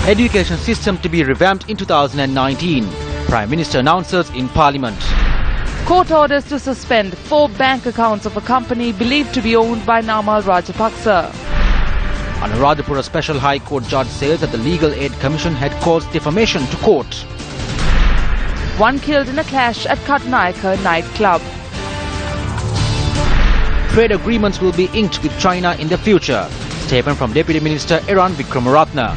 Education system to be revamped in 2019. Prime Minister announces in Parliament. Court orders to suspend 4 bank accounts of a company believed to be owned by Namal Rajapaksa. Anuradhapura Special High Court judge says that the Legal Aid Commission had caused defamation to court. 1 killed in a clash at Katnayaka nightclub. Trade agreements will be inked with China in the future. Statement from Deputy Minister Eran Wickramaratne.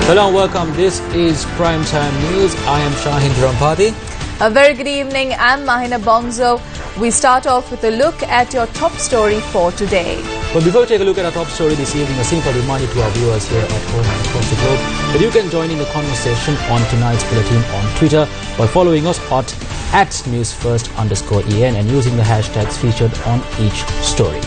Hello and welcome. This is Primetime News. I am Shahin Dharampati. A very good evening. I'm Mahina Bongzo. We start off with a look at your top story for today. But before we take a look at our top story this evening, a simple reminder to our viewers here at home and across the globe that you can join in the conversation on tonight's bulletin on Twitter by following us at Newsfirst_EN and using the hashtags featured on each story.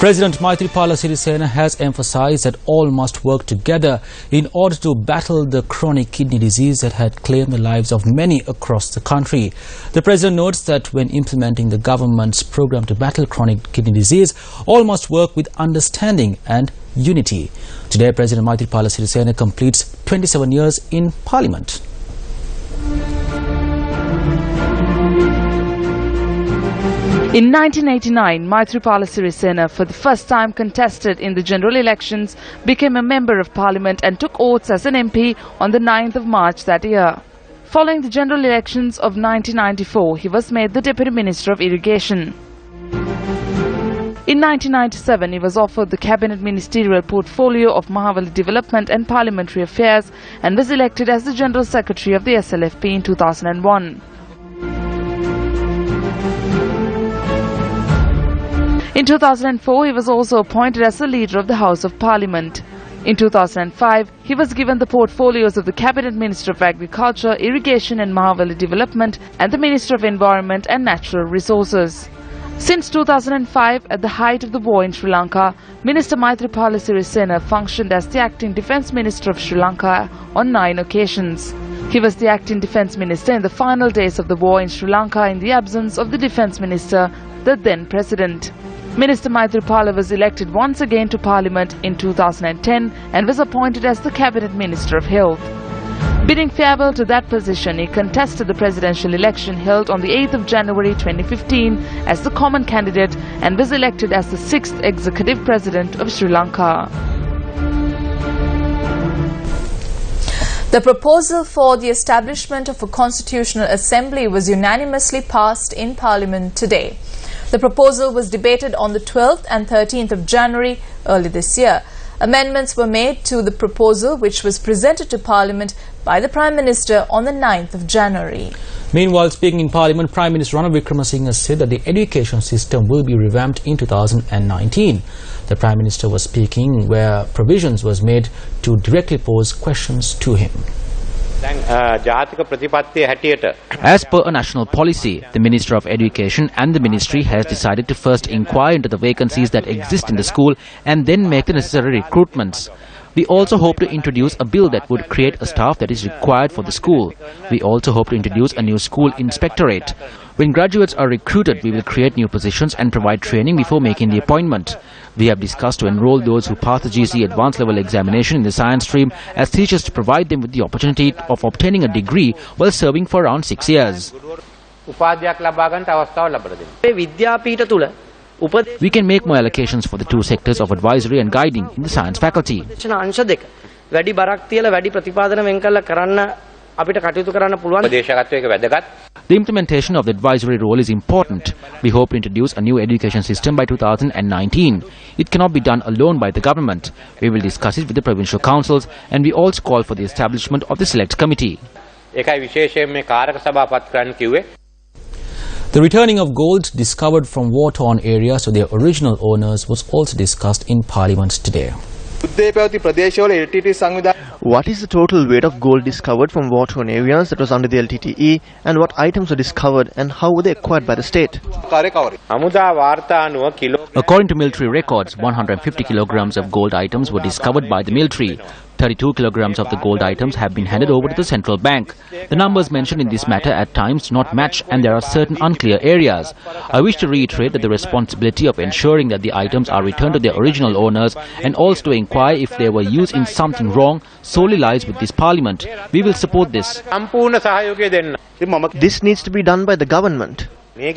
President Maithripala Sirisena has emphasized that all must work together in order to battle the chronic kidney disease that had claimed the lives of many across the country. The president notes that when implementing the government's program to battle chronic kidney disease, all must work with understanding and unity. Today, President Maithripala Sirisena completes 27 years in Parliament. In 1989, Maithripala Sirisena, for the first time contested in the general elections, became a member of parliament and took oaths as an MP on the 9th of March that year. Following the general elections of 1994, he was made the Deputy Minister of Irrigation. In 1997, he was offered the cabinet ministerial portfolio of Mahawali Development and Parliamentary Affairs and was elected as the General Secretary of the SLFP in 2001. In 2004, he was also appointed as the leader of the House of Parliament. In 2005, he was given the portfolios of the Cabinet Minister of Agriculture, Irrigation and Mahawali Development and the Minister of Environment and Natural Resources. Since 2005, at the height of the war in Sri Lanka, Minister Maithripala Sirisena functioned as the Acting Defence Minister of Sri Lanka on 9 occasions. He was the Acting Defence Minister in the final days of the war in Sri Lanka in the absence of the Defence Minister, the then President. Minister Maithripala was elected once again to Parliament in 2010 and was appointed as the Cabinet Minister of Health. Bidding farewell to that position, he contested the presidential election held on the 8th of January 2015 as the common candidate and was elected as the 6th Executive President of Sri Lanka. The proposal for the establishment of a constitutional assembly was unanimously passed in Parliament today. The proposal was debated on the 12th and 13th of January early this year. Amendments were made to the proposal, which was presented to Parliament by the Prime Minister on the 9th of January. Meanwhile, speaking in Parliament, Prime Minister Ranil Wickremesinghe said that the education system will be revamped in 2019. The Prime Minister was speaking where provisions was made to directly pose questions to him. As per a national policy, the Minister of Education and the Ministry has decided to first inquire into the vacancies that exist in the school and then make the necessary recruitments. We also hope to introduce a bill that would create a staff that is required for the school. We also hope to introduce a new school inspectorate. When graduates are recruited, we will create new positions and provide training before making the appointment. We have discussed to enroll those who pass the GC advanced level examination in the science stream as teachers to provide them with the opportunity of obtaining a degree while serving for around 6 years. We can make more allocations for the 2 sectors of advisory and guiding in the science faculty. The implementation of the advisory role is important. We hope to introduce a new education system by 2019. It cannot be done alone by the government. We will discuss it with the provincial councils and we also call for the establishment of the select committee. The returning of gold discovered from war-torn areas to their original owners was also discussed in Parliament today. What is the total weight of gold discovered from war-torn areas that was under the LTTE, and what items were discovered and how were they acquired by the state? According to military records, 150 kilograms of gold items were discovered by the military. 32 kilograms of the gold items have been handed over to the central bank. The numbers mentioned in this matter at times do not match, and there are certain unclear areas. I wish to reiterate that the responsibility of ensuring that the items are returned to their original owners and also to inquire if they were used in something wrong solely lies with this parliament. We will support this. This needs to be done by the government. When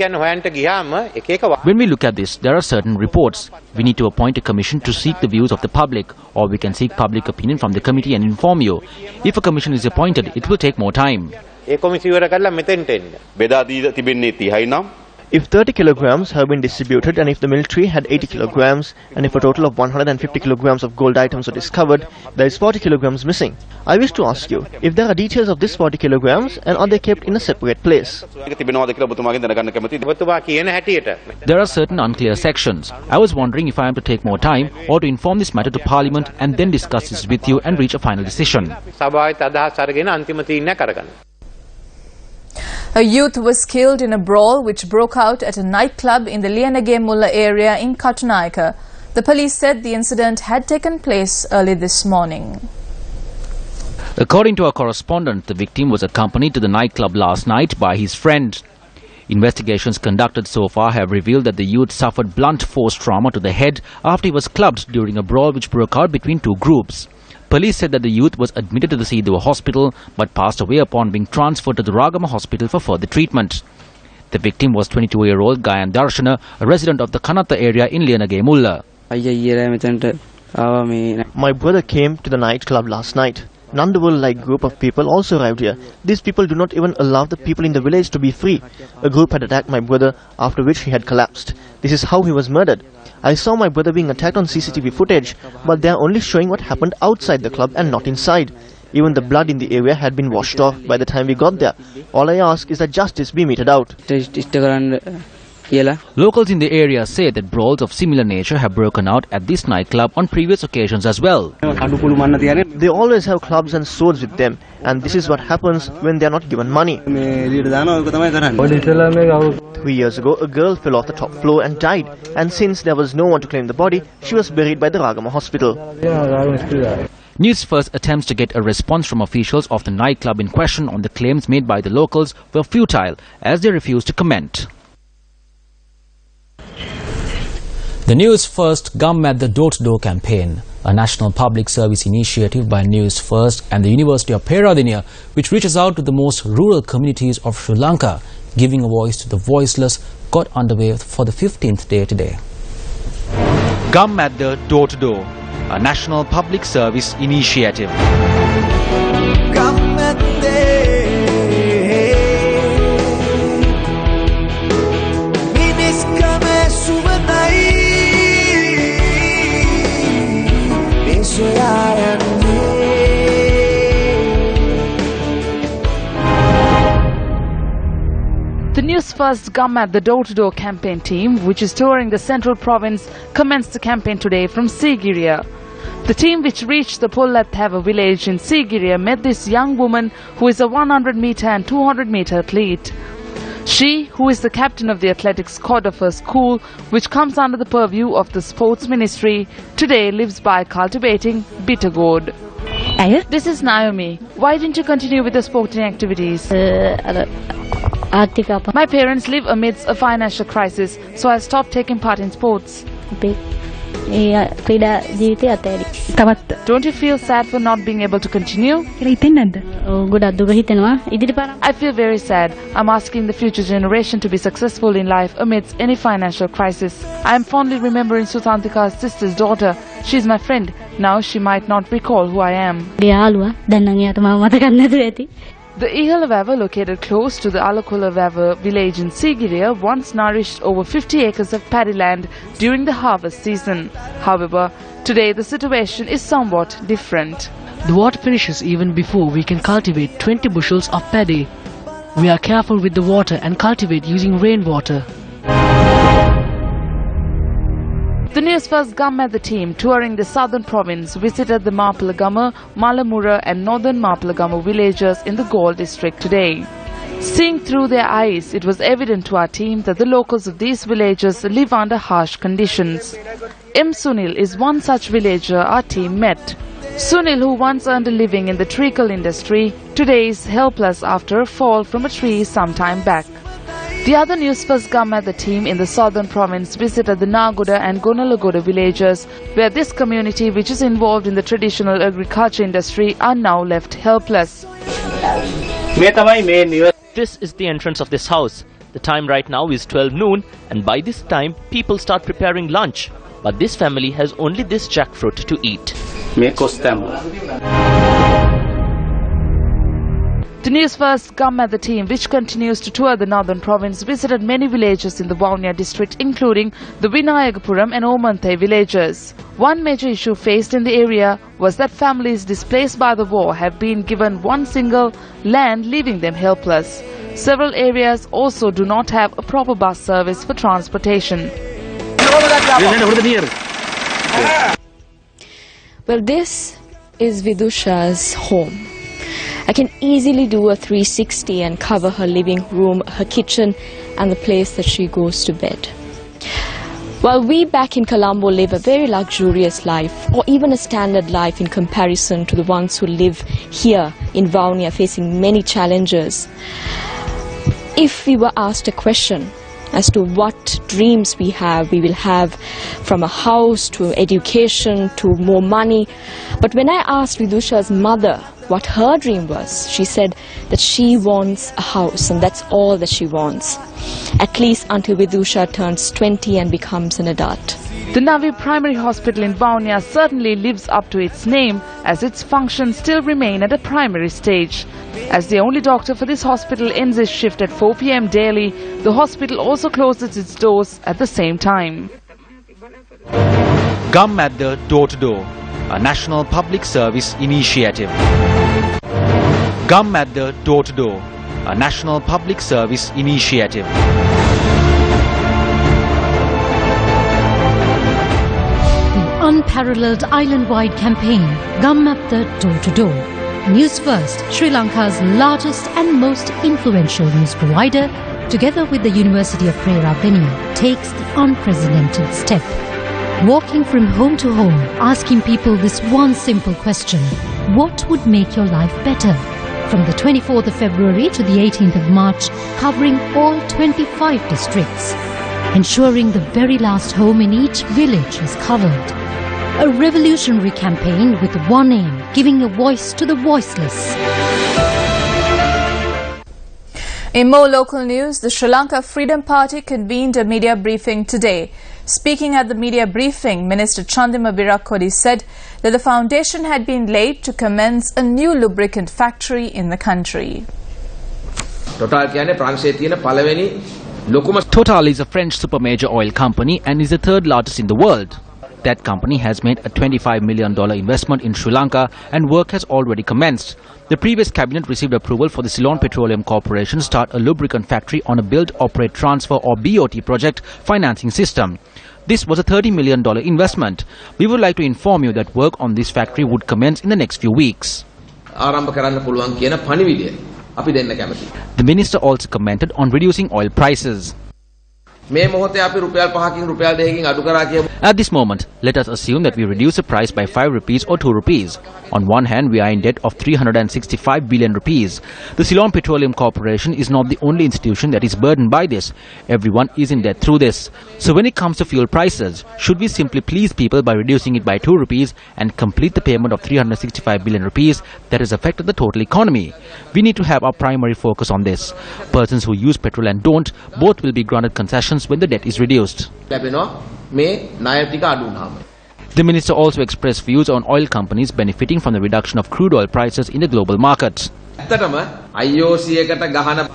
we look at this, there are certain reports. We need to appoint a commission to seek the views of the public, or we can seek public opinion from the committee and inform you. If a commission is appointed, it will take more time. If 30 kilograms have been distributed, and if the military had 80 kilograms, and if a total of 150 kilograms of gold items are discovered, there is 40 kilograms missing. I wish to ask you if there are details of this 40 kilograms, and are they kept in a separate place? There are certain unclear sections. I was wondering if I am to take more time or to inform this matter to Parliament and then discuss this with you and reach a final decision. A youth was killed in a brawl which broke out at a nightclub in the Lianage Mulla area in Katunayaka. The police said the incident had taken place early this morning. According to our correspondent, the victim was accompanied to the nightclub last night by his friend. Investigations conducted so far have revealed that the youth suffered blunt force trauma to the head after he was clubbed during a brawl which broke out between two groups. Police said that the youth was admitted to the Sidhu hospital but passed away upon being transferred to the Ragama hospital for further treatment. The victim was 22-year-old Gayan Darshana, a resident of the Kanata area in Lianage Mulla. My brother came to the nightclub last night. An underworld-like group of people also arrived here. These people do not even allow the people in the village to be free. A group had attacked my brother, after which he had collapsed. This is how he was murdered. I saw my brother being attacked on CCTV footage, but they are only showing what happened outside the club and not inside. Even the blood in the area had been washed off by the time we got there. All I ask is that justice be meted out. Locals in the area say that brawls of similar nature have broken out at this nightclub on previous occasions as well. They always have clubs and swords with them, and this is what happens when they are not given money. 3 years ago, a girl fell off the top floor and died, and since there was no one to claim the body, she was buried by the Ragama hospital. News1st attempts to get a response from officials of the nightclub in question on the claims made by the locals were futile, as they refused to comment. The News1st Gum at the Door-to-Door campaign, a national public service initiative by News1st and the University of Peradeniya, which reaches out to the most rural communities of Sri Lanka, giving a voice to the voiceless, got underway for the 15th day today. Gum at the Door-to-Door, a national public service initiative. The News1st Gum at the Door-to-Door campaign team, which is touring the central province, commenced the campaign today from Sigiriya. The team, which reached the Pullathava village in Sigiriya, met this young woman who is a 100-meter and 200-meter athlete. She, who is the captain of the athletics squad of her school, which comes under the purview of the sports ministry, today lives by cultivating bitter gourd. This is Naomi. Why didn't you continue with the sporting activities? My parents live amidst a financial crisis, so I stopped taking part in sports. Don't you feel sad for not being able to continue? I feel very sad. I'm asking the future generation to be successful in life amidst any financial crisis. I am fondly remembering Sutantika's sister's daughter. She's my friend. Now she might not recall who I am. The Ihalavava, located close to the Alakulavava village in Sigiriya, once nourished over 50 acres of paddy land during the harvest season. However, today the situation is somewhat different. The water finishes even before we can cultivate 20 bushels of paddy. We are careful with the water and cultivate using rainwater. The News1st Gum at the team, touring the southern province, visited the Mapalagama, Malamura and northern Mapalagama villages in the Galle district today. Seeing through their eyes, it was evident to our team that the locals of these villages live under harsh conditions. M. Sunil is one such villager our team met. Sunil, who once earned a living in the treacle industry, today is helpless after a fall from a tree some time back. The other Newsfirst Gammatha team in the southern province visited the Nagoda and Gonalagoda villages, where this community, which is involved in the traditional agriculture industry, are now left helpless. This is the entrance of this house. The time right now is 12 noon, and by this time people start preparing lunch. But this family has only this jackfruit to eat. The Newsfirst Gammatha team, which continues to tour the northern province, visited many villages in the Vavuniya district, including the Vinayagapuram and Omanthe villages. One major issue faced in the area was that families displaced by the war have been given one single land, leaving them helpless. Several areas also do not have a proper bus service for transportation. Well, this is Vidusha's home. I can easily do a 360 and cover her living room, her kitchen and the place that she goes to bed. While we back in Colombo live a very luxurious life, or even a standard life in comparison to the ones who live here in Vavuniya facing many challenges, if we were asked a question as to what dreams we will have from a house to education to more money. But when I asked Vidusha's mother what her dream was, she said that she wants a house and that's all that she wants, at least until Vidusha turns 20 and becomes an adult. The Navi Primary Hospital in Vavuniya certainly lives up to its name, as its functions still remain at a primary stage. As the only doctor for this hospital ends his shift at 4 p.m. daily, the hospital also closes its doors at the same time. Gammatha Door to Door, a national public service initiative. Gammatha Door to Door, a national public service initiative. Unparalleled island-wide campaign, Gammatha Door to Door. News First, Sri Lanka's largest and most influential news provider, together with the University of Pereira, takes the unprecedented step. Walking from home to home, asking people this one simple question: what would make your life better? From the 24th of February to the 18th of March, covering all 25 districts, ensuring the very last home in each village is covered. A revolutionary campaign with one aim, giving a voice to the voiceless. In more local news, the Sri Lanka Freedom Party convened a media briefing today. Speaking at the media briefing, Minister Chandima Virakodi said that the foundation had been laid to commence a new lubricant factory in the country. Total is a French super major oil company and is the third largest in the world. That company has made a $25 million investment in Sri Lanka and work has already commenced. The previous cabinet received approval for the Ceylon Petroleum Corporation to start a lubricant factory on a build, operate, transfer or BOT project financing system. This was a $30 million investment. We would like to inform you that work on this factory would commence in the next few weeks. The minister also commented on reducing oil prices. At this moment, let us assume that we reduce the price by 5 rupees or 2 rupees. On one hand, we are in debt of 365 billion rupees. The Ceylon Petroleum Corporation is not the only institution that is burdened by this. Everyone is in debt through this. So when it comes to fuel prices, should we simply please people by reducing it by 2 rupees and complete the payment of 365 billion rupees that has affected the total economy? We need to have our primary focus on this. Persons who use petrol and don't, both will be granted concessions when the debt is reduced. The minister also expressed views on oil companies benefiting from the reduction of crude oil prices in the global market.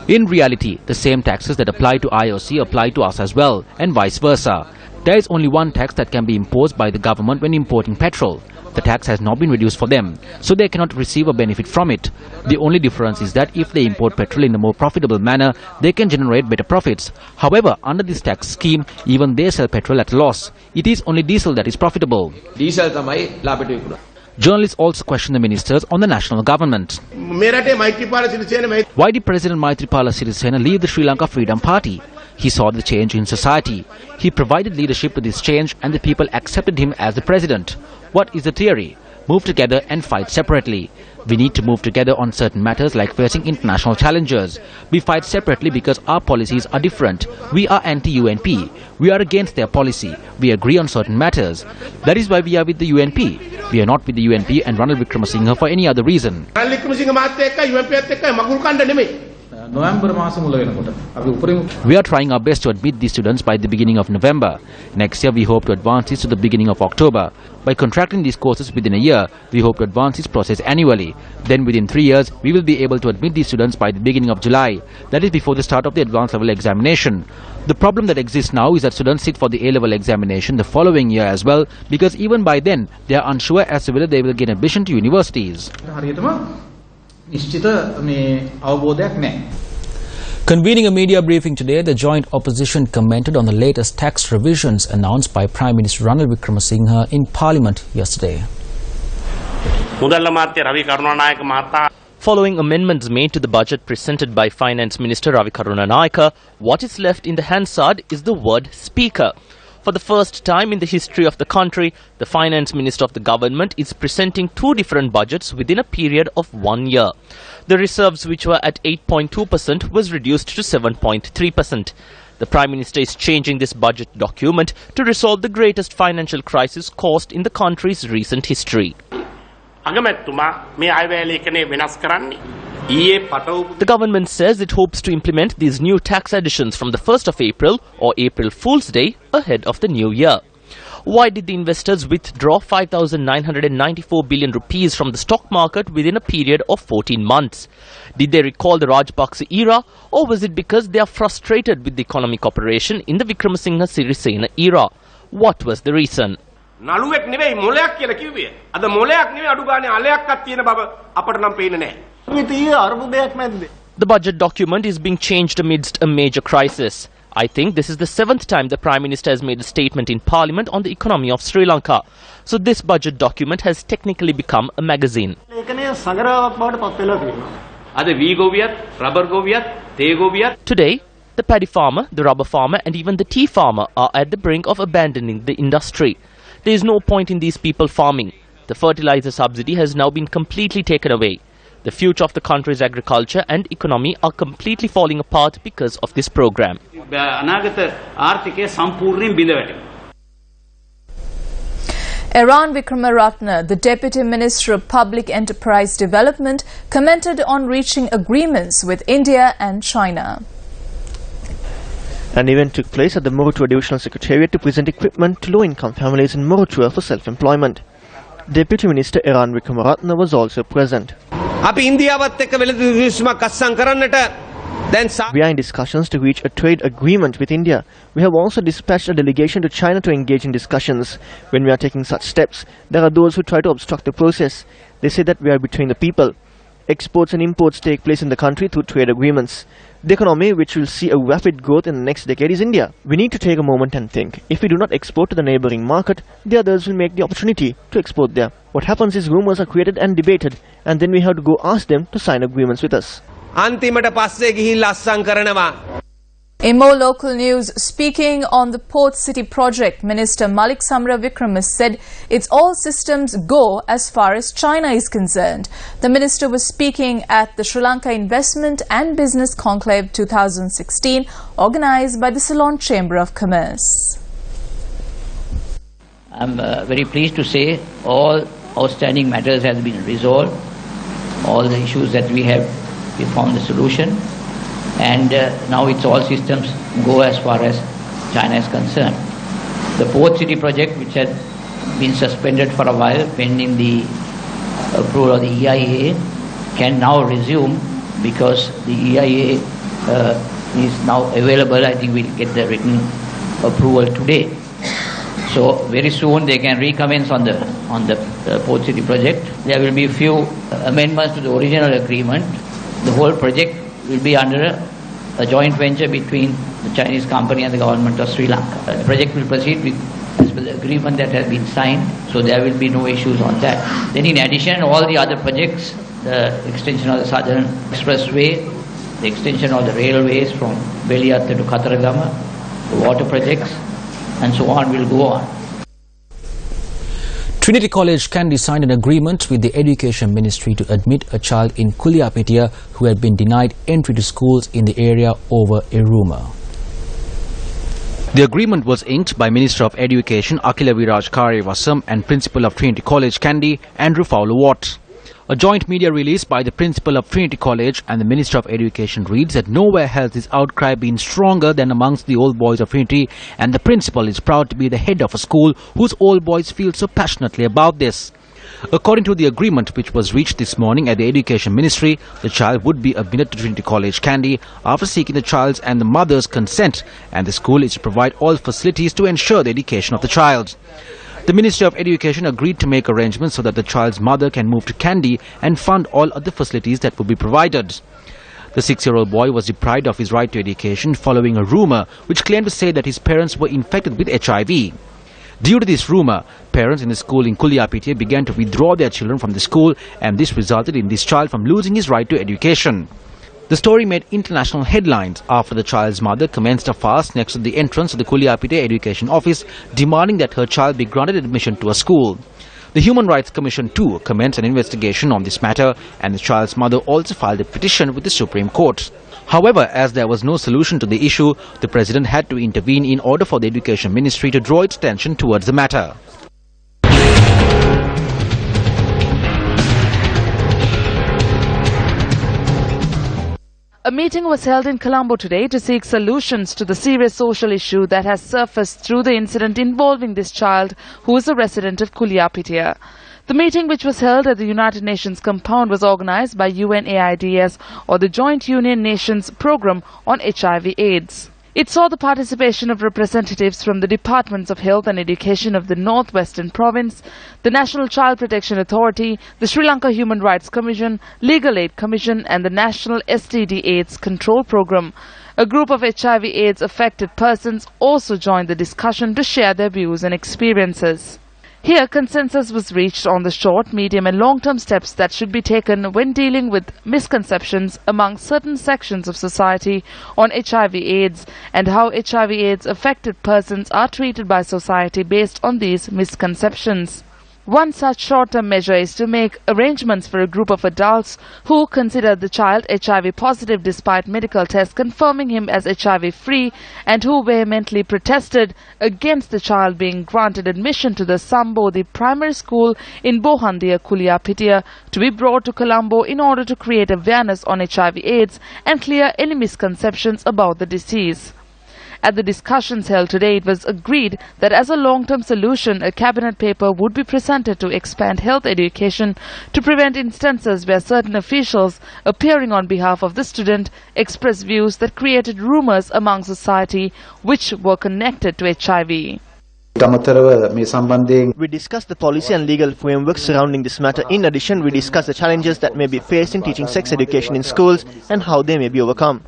In reality, the same taxes that apply to IOC apply to us as well, and vice versa. There is only one tax that can be imposed by the government when importing petrol. The tax has not been reduced for them, so they cannot receive a benefit from it. The only difference is that if they import petrol in a more profitable manner, they can generate better profits. However, under this tax scheme, even they sell petrol at a loss. It is only diesel that is profitable. Journalists also question the ministers on the national government. Why did President Maithripala Sirisena leave the Sri Lanka Freedom Party? He saw the change in society. He provided leadership to this change and the people accepted him as the president. What is the theory? move together and fight separately. We need to move together on certain matters like facing international challenges. We fight separately because our policies are different. We are anti-UNP. We are against their policy. We agree on certain matters. That is why we are with the UNP. We are not with the UNP and Ranil Wickremesinghe for any other reason. We are trying our best to admit these students by the beginning of November. Next year we hope to advance this to the beginning of October. By contracting these courses within a year, we hope to advance this process annually. Then within 3 years, we will be able to admit these students by the beginning of July. That is before the start of the advanced level examination. The problem that exists now is that students sit for the A-level examination the following year as well, because even by then, they are unsure as to whether they will gain admission to universities. Convening a media briefing today, the joint opposition commented on the latest tax revisions announced by Prime Minister Ranil Wickremesinghe in Parliament yesterday. Following amendments made to the budget presented by Finance Minister Ravi Karunanayake, what is left in the Hansard is the word speaker. For the first time in the history of the country, the Finance Minister of the government is presenting two different budgets within a period of 1 year. The reserves, which were at 8.2%, was reduced to 7.3%. The Prime Minister is changing this budget document to resolve the greatest financial crisis caused in the country's recent history. The government says it hopes to implement these new tax additions from the 1st of April or April Fool's Day ahead of the new year. Why did the investors withdraw 5,994 billion rupees from the stock market within a period of 14 months? Did they recall the Rajapaksa era, or was it because they are frustrated with the economic operation in the Wickremesinghe Sirisena era? What was the reason? The budget document is being changed amidst a major crisis. I think this is the 7th time the Prime Minister has made a statement in Parliament on the economy of Sri Lanka. So this budget document has technically become a magazine. Today, the paddy farmer, the rubber farmer and even the tea farmer are at the brink of abandoning the industry. There is no point in these people farming. The fertilizer subsidy has now been completely taken away. The future of the country's agriculture and economy are completely falling apart because of this program. Eran Wickremaratne, the Deputy Minister of Public Enterprise Development, commented on reaching agreements with India and China. An event took place at the Moratuwa Divisional Secretariat to present equipment to low-income families in Moratuwa for self-employment. Deputy Minister Eran Wickremaratne was also present. We are in discussions to reach a trade agreement with India. We have also dispatched a delegation to China to engage in discussions. When we are taking such steps, there are those who try to obstruct the process. They say that we are betraying the people. Exports and imports take place in the country through trade agreements. The economy, which will see a rapid growth in the next decade, is India. We need to take a moment and think. If we do not export to the neighbouring market, the others will make the opportunity to export there. What happens is rumours are created and debated, and then we have to go ask them to sign agreements with us. In more local news, speaking on the Port City project, Minister Malik Samra Wickrama said it's all systems go as far as China is concerned. The minister was speaking at the Sri Lanka Investment and Business Conclave 2016, organised by the Ceylon Chamber of Commerce. I'm very pleased to say all outstanding matters have been resolved. All the issues that we have, we found the solution. And now it's all systems go as far as China is concerned. The Port City project, which had been suspended for a while pending the approval of the EIA, can now resume because the EIA is now available. I think we'll get the written approval today. So very soon they can recommence on the Port City project. There will be a few amendments to the original agreement. The whole project will be under a joint venture between the Chinese company and the government of Sri Lanka. The project will proceed with the agreement that has been signed, so there will be no issues on that. Then in addition, all the other projects, the extension of the Southern Expressway, the extension of the railways from Beliatta to Kataragama, the water projects, and so on will go on. Trinity College Kandy signed an agreement with the Education Ministry to admit a child in Kuliapitia who had been denied entry to schools in the area over a rumour. The agreement was inked by Minister of Education Akila Viraj Karivasam and Principal of Trinity College Kandy Andrew Fowler-Watt. A joint media release by the Principal of Trinity College and the Minister of Education reads that nowhere has this outcry been stronger than amongst the old boys of Trinity, and the Principal is proud to be the head of a school whose old boys feel so passionately about this. According to the agreement which was reached this morning at the Education Ministry, the child would be admitted to Trinity College Kandy after seeking the child's and the mother's consent, and the school is to provide all facilities to ensure the education of the child. The Ministry of Education agreed to make arrangements so that the child's mother can move to Kandy and fund all other facilities that would be provided. The 6-year-old boy was deprived of his right to education following a rumour which claimed to say that his parents were infected with HIV. Due to this rumour, parents in the school in Kuliapitia began to withdraw their children from the school, and this resulted in this child from losing his right to education. The story made international headlines after the child's mother commenced a fast next to the entrance of the Kuliapitia Education Office, demanding that her child be granted admission to a school. The Human Rights Commission too commenced an investigation on this matter, and the child's mother also filed a petition with the Supreme Court. However, as there was no solution to the issue, the President had to intervene in order for the Education Ministry to draw its attention towards the matter. A meeting was held in Colombo today to seek solutions to the serious social issue that has surfaced through the incident involving this child who is a resident of Kuliapitia. The meeting, which was held at the United Nations compound, was organized by UNAIDS, or the Joint Union Nations Programme on HIV/AIDS. It saw the participation of representatives from the Departments of Health and Education of the North-Western Province, the National Child Protection Authority, the Sri Lanka Human Rights Commission, Legal Aid Commission and the National STD/AIDS Control Programme. A group of HIV/AIDS affected persons also joined the discussion to share their views and experiences. Here, consensus was reached on the short, medium and long-term steps that should be taken when dealing with misconceptions among certain sections of society on HIV/AIDS and how HIV/AIDS affected persons are treated by society based on these misconceptions. One such short-term measure is to make arrangements for a group of adults who consider the child HIV positive despite medical tests confirming him as HIV free, and who vehemently protested against the child being granted admission to the Sambodhi Primary School in Bohandia, Kuliapitia, to be brought to Colombo in order to create awareness on HIV/AIDS and clear any misconceptions about the disease. At the discussions held today, it was agreed that as a long-term solution, a cabinet paper would be presented to expand health education to prevent instances where certain officials, appearing on behalf of the student, expressed views that created rumours among society which were connected to HIV. We discussed the policy and legal framework surrounding this matter. In addition, we discussed the challenges that may be faced in teaching sex education in schools and how they may be overcome.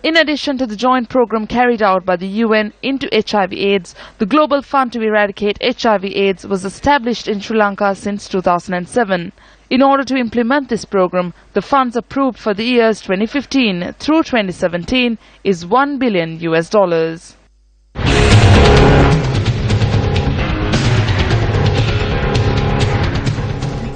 In addition to the joint program carried out by the UN into HIV/AIDS, the Global Fund to Eradicate HIV/AIDS was established in Sri Lanka since 2007. In order to implement this program, the funds approved for the years 2015 through 2017 is $1 billion.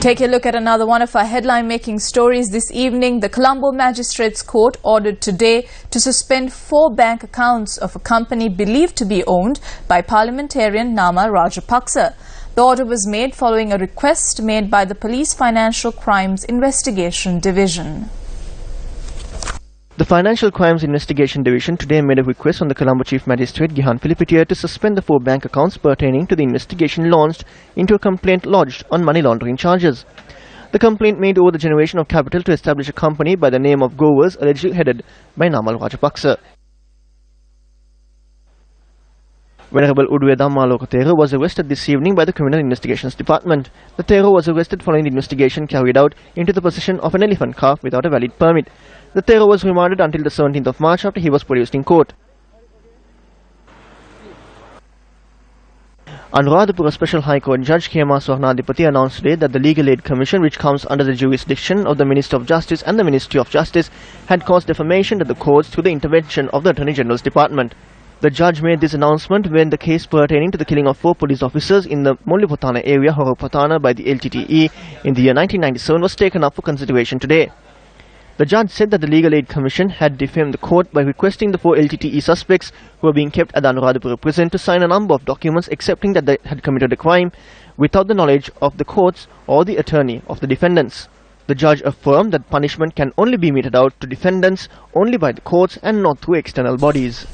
Take a look at another one of our headline-making stories this evening. The Colombo Magistrates Court ordered today to suspend 4 bank accounts of a company believed to be owned by parliamentarian Nama Rajapaksa. The order was made following a request made by the Police Financial Crimes Investigation Division. The Financial Crimes Investigation Division today made a request on the Colombo Chief Magistrate Gihan Filipitiya to suspend the 4 bank accounts pertaining to the investigation launched into a complaint lodged on money laundering charges. The complaint made over the generation of capital to establish a company by the name of Govers, allegedly headed by Namal Rajapaksa. Venerable Udwe Dhammaloka Thero was arrested this evening by the Criminal Investigations Department. The Thero was arrested following the investigation carried out into the possession of an elephant calf without a valid permit. The Thero was remanded until the 17th of March after he was produced in court. Anuradhapura Special High Court Judge K.M. Swarnadipati announced today that the Legal Aid Commission, which comes under the jurisdiction of the Minister of Justice and the Ministry of Justice, had caused defamation to the courts through the intervention of the Attorney General's Department. The judge made this announcement when the case pertaining to the killing of 4 police officers in the Molliputana area, Horapatana, by the LTTE in the year 1997 was taken up for consideration today. The judge said that the Legal Aid Commission had defamed the court by requesting the 4 LTTE suspects who were being kept at the Anuradhapura prison to sign a number of documents accepting that they had committed a crime without the knowledge of the courts or the attorney of the defendants. The judge affirmed that punishment can only be meted out to defendants only by the courts and not through external bodies.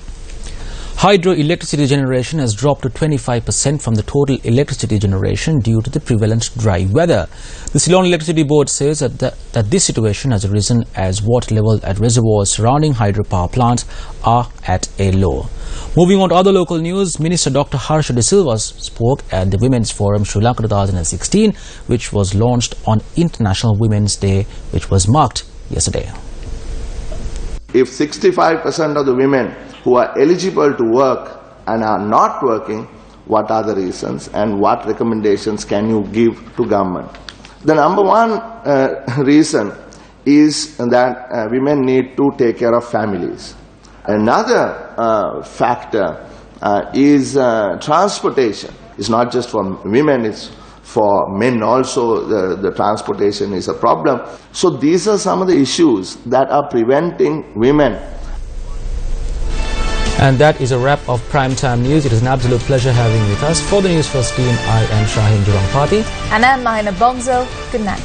Hydroelectricity generation has dropped to 25% from the total electricity generation due to the prevalent dry weather. The Ceylon Electricity Board says that this situation has arisen as water levels at reservoirs surrounding hydropower plants are at a low. Moving on to other local news, Minister Dr. Harsha De Silva spoke at the Women's Forum Sri Lanka 2016, which was launched on International Women's Day, which was marked yesterday. If 65% of the women who are eligible to work and are not working, what are the reasons and what recommendations can you give to government? The number one reason is that women need to take care of families. Another factor is transportation. It's not just for women, it's for men also. The transportation is a problem. So these are some of the issues that are preventing women. And that is a wrap of Primetime News. It is an absolute pleasure having you with us. For the News First team, I am Shaheen Jurangpati. And I'm Mahina Bongzo. Good night.